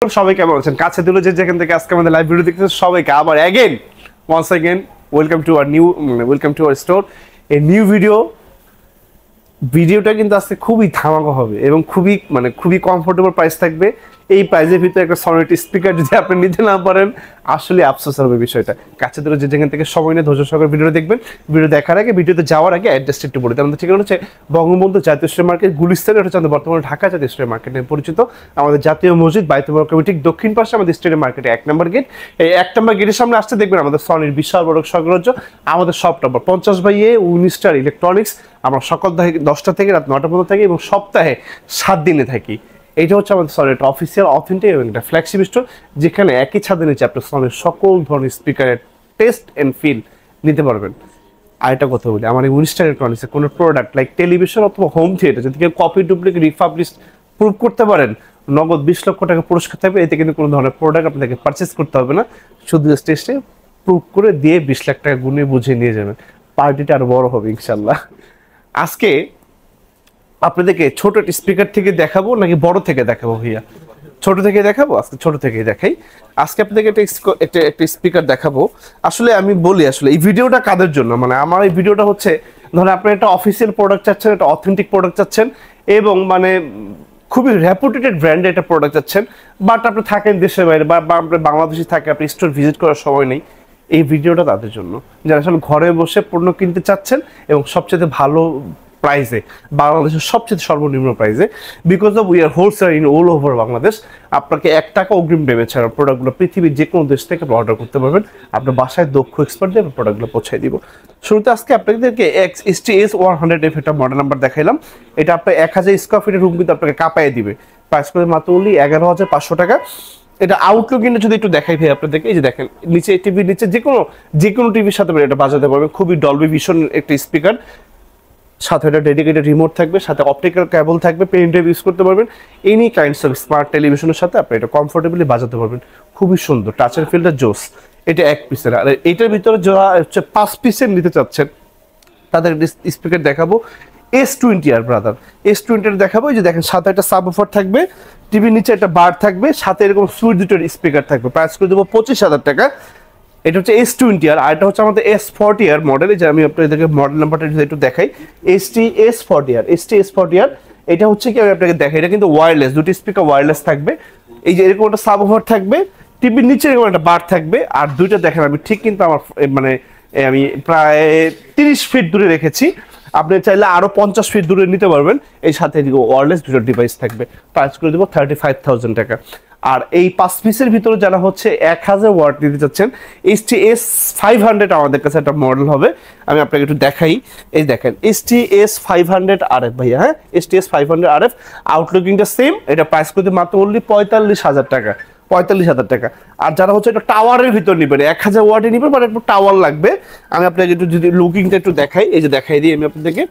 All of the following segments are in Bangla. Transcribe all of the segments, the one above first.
সবাই কেমন আছেন? কাছে দূরে যে যেখান থেকে আজকে আমাদের লাইভ ভিডিও দেখতেছেন সবাইকে আবার once again welcome to our store. এই নিউ ভিডিওটা কিন্তু আজকে খুবই ধামাকা হবে এবং খুবই কমফোর্টেবল প্রাইস থাকবে। এই প্রাইসের ভিতরে একটা সনিটি স্পিকার যদি আপনি নিতে না পারেন আসলে আফসোস হবে বিষয়টা। কাছে ধরে যে যেখান থেকে সময় নিয়ে ধৈর্য সহকারে ভিডিও দেখবেন। ভিডিও দেখার আগে, ভিডিওতে যাওয়ার আগে অ্যাড্রেসটা একটু বলি। আমাদের ঠিকানা হচ্ছে বঙ্গবন্ধু জাতীয় স্ট্রিট মার্কেট, গুলিস্তানে। এটা হচ্ছে বর্তমানে ঢাকা জাতীয় স্ট্রিট মার্কেট নামে পরিচিত। আমাদের জাতীয় মসজিদ বাইতুল মুকাররম কমিটির দক্ষিণ পাশে আমাদের স্ট্রিট মার্কেটে 1 নম্বর গেট। এই 1 নম্বর গেটের সামনে আসতে দেখবেন আমাদের সনির বিশাল বড় সাম্রাজ্য। আমাদের shop number 50/A 19 star electronics. আমরা সকাল 10টা থেকে রাত 9টা পর্যন্ত থাকি এবং সপ্তাহে 7 দিনে থাকি। এইটা হচ্ছে আমাদের সনির অফিসিয়াল অথেন্টিক এবং একটা ফ্ল্যাগশিপ স্টোর, যেখানে একই ছাদের নিচে আপনি সনির সকল ধরনের স্পিকারের টেস্ট এন্ড ফিল নিতে পারবেন। আর একটা কথা বলি, আমার এই 19 স্টার ইলেকট্রনিক্সের কোনো প্রোডাক্ট লাইক টেলিভিশন অথবা হোম থিয়েটার যদি কেউ কপি, ডুপ্লিকেট, রিপাবলিশ প্রুভ করতে পারেন, নগদ 20 লক্ষ টাকা পুরস্কার থাকবে। এতে কিন্তু কোনো ধরনের প্রোডাক্ট আপনাকে পারচেস করতে হবে না, শুধু টেস্টে প্রুভ করে দিয়ে 20 লাখ টাকা গুনে বুঝিয়ে নিয়ে যাবেন। পার্টিটা আরো বড় হবে ইনশাল্লাহ। আজকে আপনাদেরকে ছোট একটা স্পিকার থেকে দেখাবো নাকি বড় থেকে দেখাবো ভাইয়া? ছোট থেকে দেখাবো। আজকে ছোট থেকেই দেখাই। আজকে আপনাদেরকে একটা স্পিকার দেখাবো। আসলে আমি বলি, আসলে এই ভিডিওটা কাদের জন্য, মানে আমার এই ভিডিওটা হচ্ছে ধরেন আপনি একটা অফিসিয়াল প্রোডাক্ট চাচ্ছেন, একটা অথেন্টিক প্রোডাক্ট চাচ্ছেন এবং খুবই রেপুটেটেড ব্র্যান্ডের একটা প্রোডাক্ট চাচ্ছেন, বাট আপনি থাকেন দেশের বাইরে বা আপনি বাংলাদেশে থাকে, আপনি স্টোর ভিজিট করার সময় নেই। এই ভিডিওটা তাদের জন্য যারা আসলে ঘরে বসে পণ্য কিনতে চাচ্ছেন এবং সবচেয়ে ভালো প্রাইসে, বাংলাদেশের সবচেয়ে সর্বনিম্ন প্রাইসে, because of we are wholesaler in all over Bangladesh. আপনাকে 1 টাকা অগ্রিম দেবে ছাড়া প্রোডাক্টগুলো পৃথিবীর যে কোনো দেশ থেকে অর্ডার করতে পারবেন। আপনার বাসায় দক্ষ এক্সপার্ট দিয়ে প্রোডাক্টগুলো পৌঁছায় দিব। শুরুতে আজকে আপনাদেরকে STS 100F একটা মডেল নাম্বার দেখাইলাম। এটা আপনার 1000 স্কোয়ার ফিটের রুম কিন্তু আপনাকে কাঁপায় দিবে। প্রাইস করে মাত্র 11,500 টাকা। এটা আউটলুক কিন্তু যদি একটু দেখাই ভাই আপনাদেরকে, এই যে দেখেন নিচে টিভির নিচে যে কোনো টিভির সাথে এটা বাজাতে পারবেন। খুবই ডলবি ভিশন একটা স্পিকার, সাথে একটা ডেডিকেটেড রিমোট থাকবে, সাথে অপটিক্যাল কেবল থাকবে, পেন ড্রাইভ ইউজ করতে পারবেন। এনি কাইন্ডস অফ স্মার্ট টেলিভিশনের সাথে আপনি এটা কমফোর্টেবলি বাজাতে পারবেন। খুবই সুন্দর, টাচের ফিলটা জোস। এটা 1 পিসের, আর এটার ভিতরে যারা হচ্ছে 5 পিসের নিতে চাচ্ছেন তাদের স্পিকার দেখাবো S20R ব্রাদার। S20R দেখাবো। এই যে দেখেন সাথে একটা সাবওুফার থাকবে, টিভির নিচে একটা বার থাকবে, সাথে এরকম সুইট দুটোর স্পিকার থাকবে। প্রাইস করে দেবো 25,000 টাকা। এটা হচ্ছে S20R, আর এটা হচ্ছে আমাদের S40R মডেল। যে আমি আপনাদেরকে মডেল নাম্বারটা একটু দেখাই, ST-S40R। এটা হচ্ছে কি আমি আপনাকে দেখাই, এটা কিন্তু ওয়্যারলেস, দুটি স্পিকার ওয়্যারলেস থাকবে। এই যে এরকম একটা সাবওুফার থাকবে, টিভির নিচে এরকম একটা বার থাকবে, আর দুইটা দেখেন আমি ঠিক কিন্তু আমার আমি প্রায় 30 ফিট দূরে রেখেছি। আপনি চাইলে আরো 50 ফিট দূরে নিতে পারবেন। এই সাথে ওয়্যারলেস দুটো ডিভাইস থাকবে। প্রাইস করে দেবো 35,000 টাকা। আর এই 5 পিসের ভিতরে যারা হচ্ছে 1000 ওয়াট নিতে চাচ্ছেন, STS 500 আমাদের কাছে একটা মডেল হবে। আমি আপনাকে একটু দেখাই। এই দেখেন STS 500 RF ভাইয়া, হ্যাঁ STS 500 RF। আউটলুকিংটা সেম। এটা প্রাইস করতে মাত্র 45,000 টাকা। 45,000 টাকা। আর যারা হচ্ছে এটা টাওয়ারের ভিতর নেবেন, 1000 ওয়াটে নেবেন, বাট একটু টাওয়ার লাগবে। আমি আপনাকে একটু যদি লুকিংটা একটু দেখাই, এই যে দেখাই দিই আমি আপনাদেরকে।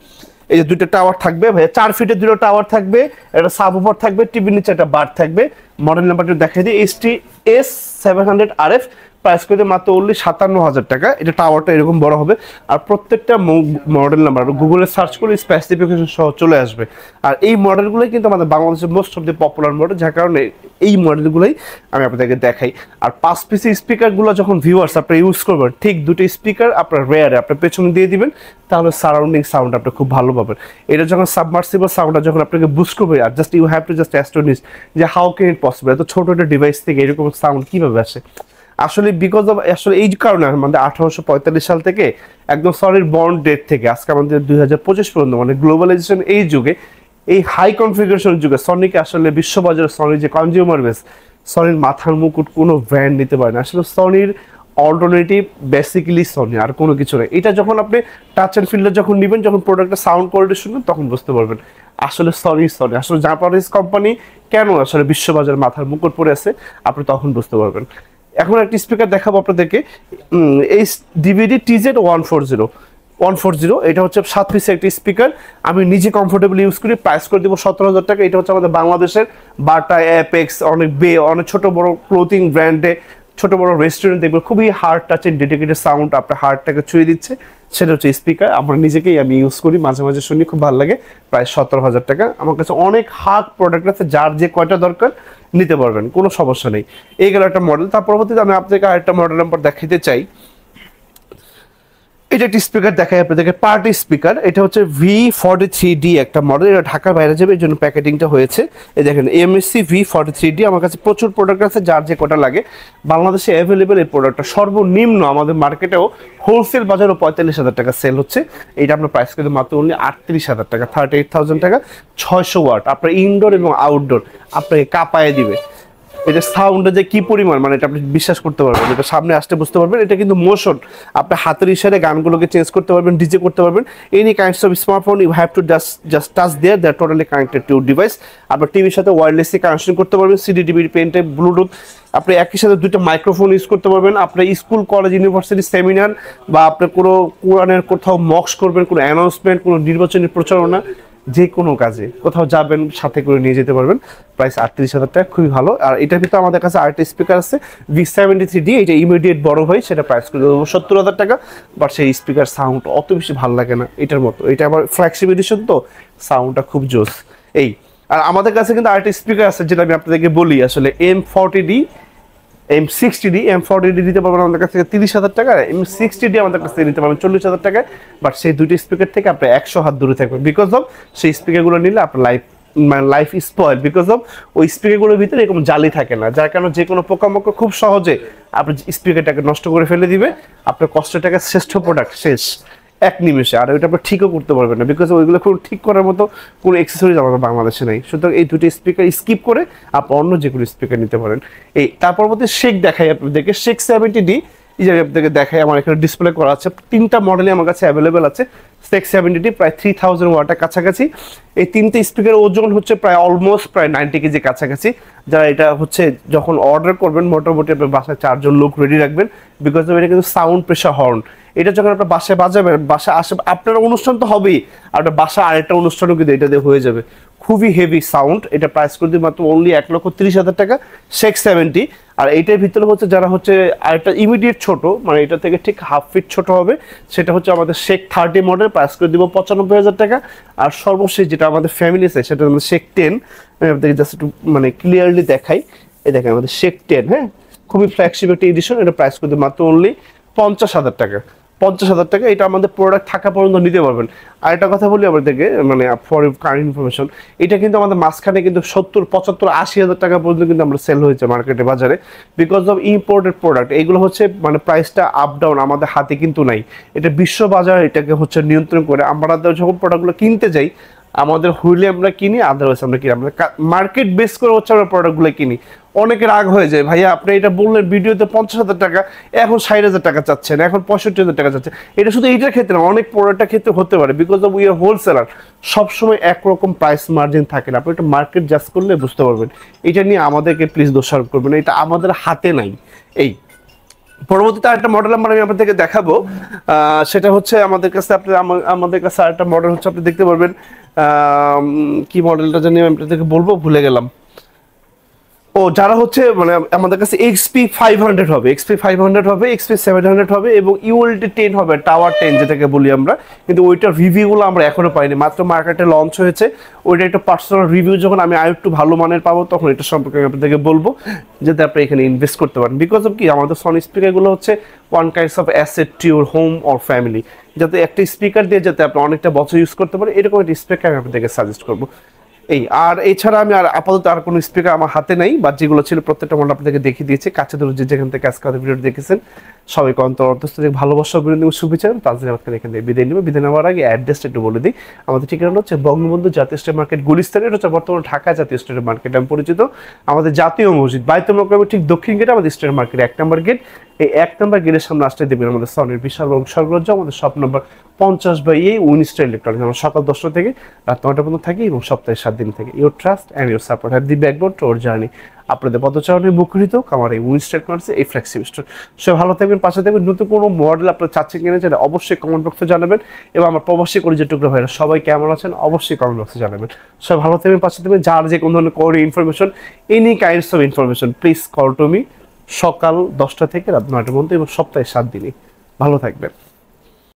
এই যে দুটো টাওয়ার থাকবে ভাইয়া, 4 ফিটের দুটো টাওয়ার থাকবে, একটা সাবওুফার থাকবে, টিভির নিচে একটা বার থাকবে। মডেল নাম্বারটা দেখাই দিই, STS 700 RF। প্রাইস করে মাত্র 57,000 টাকা। এটা টাওয়ারটা এরকম বড় হবে, আর প্রত্যেকটা মডেল নাম্বার গুগলে সার্চ করে স্পেসিফিকেশন সহ চলে আসবে। আর এই মডেলগুলোই কিন্তু আমাদের বাংলাদেশের most of the popular model, যার কারণে এই মডেলগুলোই আমি আপনাদেরকে দেখাই। আর 5 পিসের স্পিকারগুলো যখন ভিউয়ার্স আপনারা ইউজ করবেন, ঠিক দুটো স্পিকার আপনার রেয়ারে আপনার পেছনে দিয়ে দিবেন, তাহলে সারাউন্ডিং সাউন্ড আপনি খুব ভালো পাবেন। এটা যখন সাবমার্সিবল সাউন্ডটা যখন আপনাকে বুস্ট করবে, আর just you have to just astonish যে হাউ ক্যান ইট পসিবল, এত ছোট একটা ডিভাইস থেকে এরকম সাউন্ড কিভাবে আসে। আসলে বিকজ অফ এই কারণে আমাদের 1845 সাল থেকে একদম সনির বর্ন ডেট থেকে আজকে আমাদের 2025 পর্যন্ত, মানে গ্লোবালাইজেশন এই যুগে, এই হাই কনফিগারেশন যুগে সনিকে আসলে বিশ্ববাজারে সনির যে কনজিউমার বেস, সনির মাথার মুকুট কোনো ব্র্যান্ড নিতে পারে না। আসলে সনির অল্টারনেটিভ বেসিক্যালি সনি, আর কোনো কিছু নেই। এটা যখন আপনি টাচ অ্যান্ড ফিল্ডে যখন নেবেন, যখন প্রোডাক্টের সাউন্ড কোয়ালিটি শুনবেন, তখন বুঝতে পারবেন আসলে সনি আসলে জাপানিজ কোম্পানি কেন আসলে বিশ্ববাজারে মাথার মুকুট পরে আছে, আপনি তখন বুঝতে পারবেন। এখন একটা স্পিকার দেখাবো আপনাদেরকে, এই DVD TZ140। এটা হচ্ছে 7 পিসের একটি স্পিকার। আমি নিজে কমফোর্টেবলি ইউজ করি। প্রাইস করে দিব 17,000 টাকা। এটা হচ্ছে আমাদের বাংলাদেশের বাটা, অ্যাপেক্স, অনেক অনেক ছোট বড় ক্লোথিং ব্র্যান্ডে, ছোট বড় রেস্টুরেন্ট দেখবেন খুবই হার্ড টাচের ডেডিকেটেড সাউন্ড আপনার হার্টটাকে ছুঁয়ে দিচ্ছে। সেটা হচ্ছে স্পিকার। আমার নিজেকেই আমি ইউজ করি, মাঝে মাঝে শুনি, খুব ভালো লাগে। প্রায় 17,000 টাকা। আমার কাছে অনেক হার্ড প্রোডাক্ট আছে, যার যে কয়টা দরকার নিতে পারবেন, কোনো সমস্যা নেই। এই গেল একটা মডেল। তার পরবর্তীতে আমি আপনাকে আরেকটা মডেল নাম্বার দেখাতে চাই। এটা একটি স্পিকার দেখাই আপনাদেরকে, পার্টি স্পিকার। এটা হচ্ছে V43D একটা মডেল, এটা ঢাকার বাইরে যাবে, এই জন্য প্যাকেটিংটা হয়েছে। এই দেখেন MSC V43D। আমার কাছে প্রচুর প্রোডাক্ট আছে, যার যে কটা লাগে বাংলাদেশে অ্যাভেলেবেল। এই প্রোডাক্টটা সর্বনিম্ন আমাদের মার্কেটেও হোলসেল বাজারও 45,000 টাকা সেল হচ্ছে। এটা আপনার প্রাইস কিন্তু মাত্র অনলি 38,000 টাকা, 38,000 টাকা। 600 ওয়াট, আপনার ইনডোর এবং আউটডোর আপনাকে কাঁপায় দিবে। এটা সাউন্ডটা যে কি পরিমাণ, মানে এটা আপনি বিশ্বাস করতে পারবেন, এটা সামনে আসতে বুঝতে পারবেন। এটা কিন্তু মোশন, আপনি হাতের ইশারায় গানগুলোকে চেঞ্জ করতে পারবেন, ডিজে করতে পারবেন। Any kinds of smartphone you have to just touch there, they are totally connected to device. আপনার টিভির সাথে ওয়্যারলেসলি কানেকশন করতে পারবেন, CD DVD pen type Bluetooth. আপনি একই সাথে দুইটা মাইক্রোফোন ইউজ করতে পারবেন। আপনার স্কুল কলেজ ইউনিভার্সিটি সেমিনার বা আপনার কোনো কোরআনের কোথাও মক্স করবেন, কোনো অ্যানাউন্সমেন্ট, কোনো নির্বাচনী প্রচারণা, যে কোনো কাজে কোথাও যাবেন সাথে করে নিয়ে যেতে পারবেন। প্রাইস 38,000 টাকা, খুবই ভালো। আর এটার ভিতরে আমাদের কাছে আরেকটা স্পিকার আছে V73D, এটা ইমিডিয়েট বড় হয়, সেটা প্রাইস করে দেবো 70,000 টাকা। বাট সেই স্পিকার সাউন্ড অত বেশি ভালো লাগে না এটার মতো। এটা আবার ফ্ল্যাগশিপ এডিশন, তো সাউন্ডটা খুব জোস। এই আর আমাদের কাছে কিন্তু আরেকটা স্পিকার আছে, যেটা আমি আপনাদেরকে বলি আসলে M40D, M40D দিতে পারবেন আমাদের কাছ থেকে 30,000 টাকা, M60D আমাদের কাছ থেকে নিতে পারবেন 40,000 টাকায়। বাট সেই দুইটি স্পিকার থেকে আপনি 100 হাত দূরে থাকবেন, বিকজ অফ সেই স্পিকারগুলো নিলে আপনার লাইফ স্পয়েল, বিকজ অফ ওই স্পিকারগুলোর ভিতরে এরকম জালি থাকে না, যার কারণে যে কোনো পোকামাকড় খুব সহজে আপনার স্পিকারটাকে নষ্ট করে ফেলে দিবে। আপনার কষ্টের টাকা শ্রেষ্ঠ প্রোডাক্ট শেষ এক নিমেষে। আর ওইটা আপনি ঠিকও করতে পারবেন না, বিকজ ওইগুলো খুব ঠিক করার মতো কোনো এক্সেসরিজ আমাদের বাংলাদেশে নেই। সুতরাং এই দুটি স্পিকার স্কিপ করে আপনি অন্য যে কোনো স্পিকার নিতে পারেন। এই তার পরবর্তী শেক দেখাই আপনাদেরকে, শেক 70D। এই যে আপনাদেরকে দেখাই, আমার এখানে ডিসপ্লে করা আছে, 3টা মডেলই আমার কাছে অ্যাভেলেবেল আছে। শেক 70D প্রায় 3000 ওয়াটের কাছাকাছি। এই 3টে স্পিকারের ওজন হচ্ছে প্রায় অলমোস্ট প্রায় 90 কেজি কাছাকাছি। যারা এটা হচ্ছে যখন অর্ডার করবেন, মোটামুটি আপনার বাসায় 4 জন লোক রেডি রাখবেন, বিকজ এটা কিন্তু সাউন্ড প্রেশার হর্ন। এটা যখন আপনার বাসায় বাজাবেন, বাসা আসে আপনার অনুষ্ঠান তো হবেই, আপনার বাসা আরেকটা অনুষ্ঠানও কিন্তু এটা দিয়ে হয়ে যাবে। খুবই হেভি সাউন্ড। এটা প্রাইস করে দিই মাত্র অনলি 1,30,000 টাকা, শেক 70। আর এইটার ভিতরে হচ্ছে যারা হচ্ছে আরেকটা ইমিডিয়েট ছোট, মানে এটা থেকে ঠিক হাফ ফিট ছোট হবে, সেটা হচ্ছে আমাদের শেক 30 মডেল, প্রাইস করে দিব 95,000 টাকা। আর সর্বশেষ যেটা আমাদের ফ্যামিলি সাইজ, সেটা আমাদের শেক 10। আমি আপনাদেরকে জাস্ট একটু মানে ক্লিয়ারলি দেখাই। এই দেখেন আমাদের শেক 10, হ্যাঁ, খুবই ফ্ল্যাগশিপ একটা এডিশন। এটা প্রাইস করে দিই মাত্র অনলি 50,000 টাকা, 50,000 টাকা। এটা আমাদের প্রোডাক্ট থাকা পর্যন্ত নিতে পারবেন। আর একটা কথা বলি আপনাদেরকে, মানে ফর কারেন্ট ইনফরমেশন, এটা কিন্তু আমাদের মাঝখানে কিন্তু 70, 75, 80,000 টাকা পর্যন্ত কিন্তু আমরা সেল হয়েছে মার্কেটে বাজারে, বিকজ অফ ইম্পোর্টেড প্রোডাক্ট। এইগুলো হচ্ছে মানে প্রাইসটা আপ ডাউন আমাদের হাতে কিন্তু নাই, এটা বিশ্ব বাজার এটাকে হচ্ছে নিয়ন্ত্রণ করে। আমরা যখন প্রোডাক্টগুলো কিনতে যাই, আমাদের হুইলে আমরা কিনি, আদারওয়াইজ আমরা কিনি, আমরা মার্কেট বেস করে হচ্ছে আমরা প্রোডাক্টগুলো কিনি। অনেকে রাগ হয়ে যায়, ভাইয়া আপনি এটা বললেন ভিডিওতে 50,000 টাকা, এখন 60,000 টাকা চাচ্ছেন, এখন 65,000 টাকা চাচ্ছেন। এটা শুধু এইটার ক্ষেত্রে না, অনেক প্রোডাক্টের ক্ষেত্রে হতে পারে, because of we are wholesaler. সবসময় একরকম প্রাইস মার্জিন থাকে না, আপনি একটা মার্কেট জাজ করলে বুঝতে পারবেন। এটা নিয়ে আমাদেরকে প্লিজ দোষারোপ করবেন, এটা আমাদের হাতে নাই। এই পরবর্তীতে আরেকটা মডেল আমি আপনাদেরকে দেখাবো, সেটা হচ্ছে আমাদের কাছে আমাদের কাছে আরেকটা মডেল হচ্ছে, আপনি দেখতে পারবেন কি মডেলটা জানি আমি আপনাদেরকে বলবো, ভুলে গেলাম। ও যারা হচ্ছে মানে আমাদের কাছে XP500 হবে, XP500 হবে, XP700 হবে এবং ULT 10 হবে, টাওয়ার 10 যেটাকে বলি আমরা। কিন্তু ওইটার রিভিউগুলো আমরা এখনো পাইনি, মাত্র মার্কেটে লঞ্চ হয়েছে। ওইটা একটা পার্সোনাল রিভিউ যখন আমি আরেকটু ভালো মানের পাবো, তখন এটা সম্পর্কে আমি আপনাদেরকে বলবো, যাতে আপনি এখানে ইনভেস্ট করতে পারেন। বিকজ অফ কি, আমাদের সনি স্পিকারগুলো হচ্ছে one kinds of asset to your home or family, যাতে একটা স্পিকার দিয়ে যাতে আপনি অনেকটা বছর ইউজ করতে পারেন, এরকম একটা স্পিকার আমি আপনাদেরকে সাজেস্ট করবো। এই আর এছাড়া আমি আর আপাতত আর কোনো স্পিকার আমার হাতে নাই, বা যেগুলো ছিল প্রত্যেকটা মডেল আপনাদেরকে দেখিয়ে দিয়েছে। কাছে ধরে যেখান থেকে আজকে ভিডিও দেখেছেন, সবাইকে অন্তঃস্থ ভালোবাসা, অভিনন্দন, শুভেচ্ছা। তাদের আজকে এখান থেকে বিদায় নেব। বিদায় নেওয়ার আগে অ্যাড্রেসটা একটু বলে দিই। আমাদের ঠিকানা হচ্ছে বঙ্গবন্ধু জাতীয় স্টেট মার্কেট, গুলিস্তান। এটা হচ্ছে বর্তমানে ঢাকা জাতীয় স্টেট মার্কেট আমি পরিচিত। আমাদের জাতীয় মসজিদ বাইতুল মোকাররমের ঠিক দক্ষিণ গেটে আমাদের স্টেট মার্কেট 1 নম্বর গেট। এই 1 নম্বর গেটের সামনে আসতে দেবেন আমাদের সনির বিশাল এবং সর্বজ্জ, আমাদের shop number 50/A Winstar electronics. আমরা সকাল 10টা থেকে রাত 9টা পর্যন্ত থাকি এবং সপ্তাহে 7 দিন থেকে। Your trust and your support have the backbone to our journey. আপনাদের পদচারণে মুখরিত আমার এই উইনস্টার ইলেকট্রনিক্স, এই ফ্লেক্সিবল স্টোর। সবাই ভালো থাকবেন, পাশে থাকবেন। নতুন কোনো মডেল আপনারা চাচ্ছেন কিনা সেটা অবশ্যই কমেন্ট বক্সে জানাবেন, এবং আমার প্রবাসী কলিজার টুকরা ভাইরা সবাই কেমন আছেন অবশ্যই কমেন্ট বক্সে জানাবেন। সবাই ভালো থাকবেন, পাশে থাকবেন। যার যে কোনো ধরনের code information, any kinds of information, please call to me সকাল 10টা থেকে রাত 9টার মধ্যে এবং সপ্তাহে 7 দিনই। ভালো থাকবেন।